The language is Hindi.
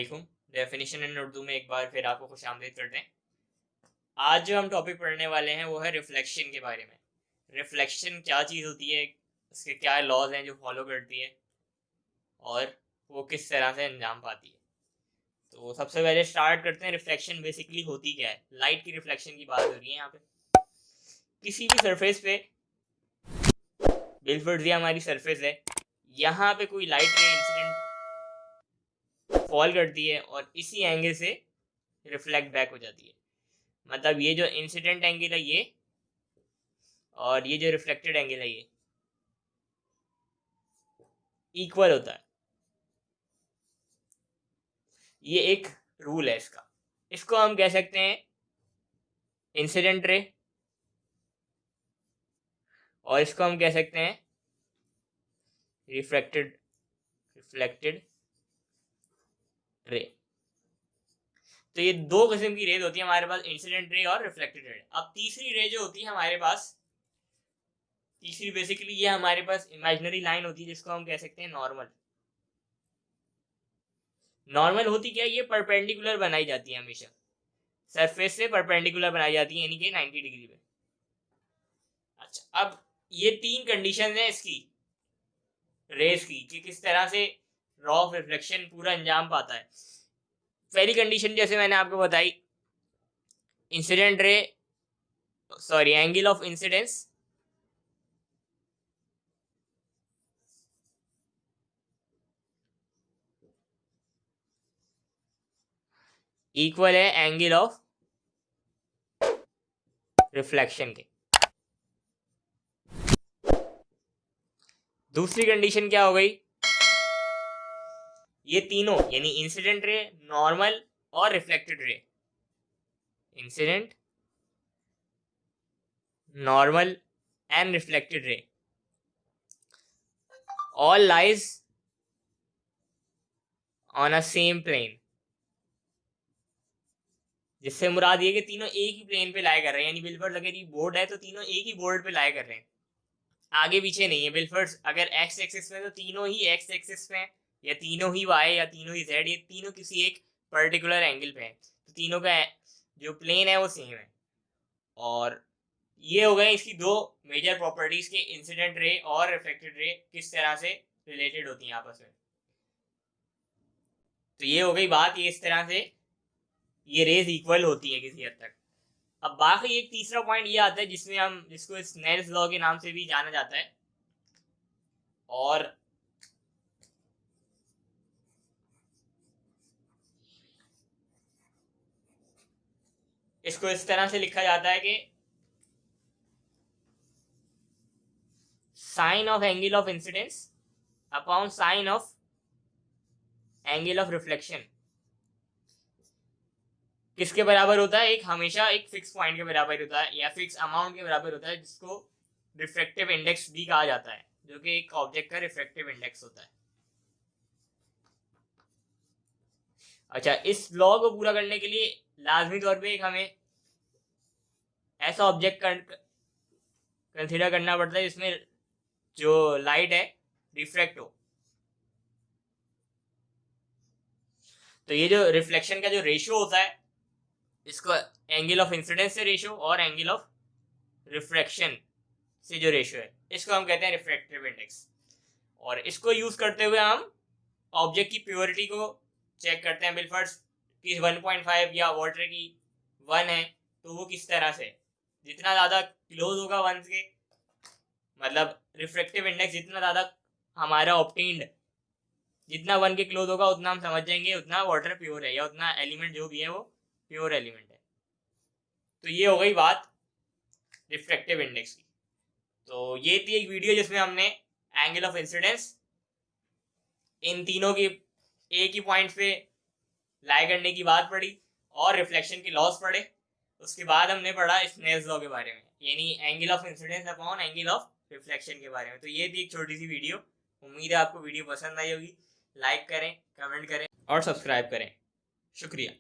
वालेकुम। डेफिनेशन इन उर्दू में एक बार फिर आपको खुशामदीद करते हैं। आज जो हम टॉपिक पढ़ने वाले हैं वो है रिफ्लेक्शन के बारे में। रिफ्लेक्शन क्या चीज़ होती है, उसके क्या लॉज हैं जो फॉलो करती है और वो किस तरह से अंजाम पाती है। तो सबसे पहले स्टार्ट करते हैं, रिफ्लेक्शन बेसिकली होती क्या है। लाइट की रिफ्लेक्शन की बात हो रही है यहाँ पे। किसी भी सरफेस पे, बिलफर्ज या हमारी सरफेस है, यहाँ पे कोई लाइट रे इंसिडेंट फॉल करती है और इसी एंगल से रिफ्लेक्ट बैक हो जाती है। मतलब ये जो इंसिडेंट एंगल है ये, और ये जो रिफ्लेक्टेड एंगल है ये इक्वल होता है। ये एक रूल है इसका। इसको हम कह सकते हैं इंसिडेंट रे, और इसको हम कह सकते हैं रिफ्लेक्टेड रे। तो ये दो किस्म की रेज होती है हमारे पास, इंसिडेंट रे और रिफ्लेक्टेड रे। अब तीसरी रे जो होती है हमारे पास, तीसरी बेसिकली ये हमारे पास इमेजिनरी लाइन होती है जिसको हम कह सकते हैं नॉर्मल। नॉर्मल होती क्या है, ये परपेंडिकुलर बनाई जाती है, हमेशा सरफेस से परपेंडिकुलर बनाई जाती है, यानी कि 90 डिग्री पे। अच्छा, अब ये तीन कंडीशन है इसकी रेस की कि किस तरह से रॉ ऑफ रिफ्लेक्शन पूरा अंजाम पाता है। पहली कंडीशन जैसे मैंने आपको बताई, incident ray angle of incidence equal है एंगल ऑफ रिफ्लेक्शन के। दूसरी कंडीशन क्या हो गई, ये तीनों यानी इंसिडेंट रे, नॉर्मल और reflected ray, incident, normal and reflected ray all lies on a same plane। जिससे मुराद ये कि तीनों एक ही प्लेन पे लाई कर रहे हैं, यानी बिलफर्स अगर ये बोर्ड है तो तीनों एक ही बोर्ड पे लाई कर रहे हैं, आगे पीछे नहीं है। बिलफर्स अगर एक्स एक्सिस में तो तीनों ही एक्स एक्सिस पे हैं, या तीनों ही वाई, या तीनों ही जेड, ये तीनों किसी एक पर्टिकुलर एंगल पे हैं, तो तीनों का जो प्लेन है वो सेम है। और ये हो गए इसकी दो मेजर प्रॉपर्टीज के, इंसिडेंट रे और रिफ्लेक्टेड रे किस तरह से रिलेटेड होती हैं आपस में। तो ये हो गई बात, ये इस तरह से ये रेज इक्वल होती है किसी हद तक। अब बाकी एक तीसरा पॉइंट ये आता है जिसमें हम, जिसको स्नेल्स लॉ के नाम से भी जाना जाता है, और इसको इस तरह से लिखा जाता है कि sine of angle of incidence upon sine of angle of reflection किसके बराबर होता है, एक हमेशा एक फिक्स पॉइंट के बराबर होता है, या फिक्स अमाउंट के बराबर होता है, जिसको रिफ्रैक्टिव इंडेक्स भी कहा जाता है, जो कि एक ऑब्जेक्ट का रिफ्रैक्टिव इंडेक्स होता है। अच्छा, इस लॉ को पूरा करने के लिए लाजमी तौर पे एक हमें ऐसा ऑब्जेक्ट कंसिडर करना पड़ता है जिसमें जो लाइट है रिफ्रैक्ट हो। तो ये जो रिफ्लेक्शन का जो रेशियो होता है, इसको एंगल ऑफ इंसिडेंस से रेशियो और एंगल ऑफ रिफ्रैक्शन से जो रेशियो है, इसको हम कहते हैं रिफ्रैक्टिव इंडेक्स। और इसको यूज करते हुए हम ऑब्जेक्ट की प्योरिटी को चेक करते हैं। बिलफर्स की 1.5 या वाटर की 1 है, तो वो किस तरह से, जितना ज़्यादा क्लोज होगा 1 के, मतलब रिफ्रैक्टिव इंडेक्स जितना ज़्यादा हमारा ऑब्टेन्ड, जितना 1 के क्लोज होगा उतना हम समझ जाएंगे उतना वाटर प्योर है, या उतना एलिमेंट जो भी है वो प्योर एलिमेंट है। तो ये हो गई बात रिफ्रैक्टिव इंडेक्स की। तो ये थी एक वीडियो जिसमें हमने एंगल ऑफ इंसिडेंस इन तीनों की एक ही पॉइंट पे लाई करने की बात पढ़ी, और रिफ्लेक्शन के लॉस पढ़े। उसके बाद हमने पढ़ा स्नेल्स लॉ के बारे में, यानी angle of incidence upon angle of reflection के बारे में। तो ये थी एक छोटी सी वीडियो। उम्मीद है आपको वीडियो पसंद आई होगी। लाइक करें, कमेंट करें और सब्सक्राइब करें। शुक्रिया।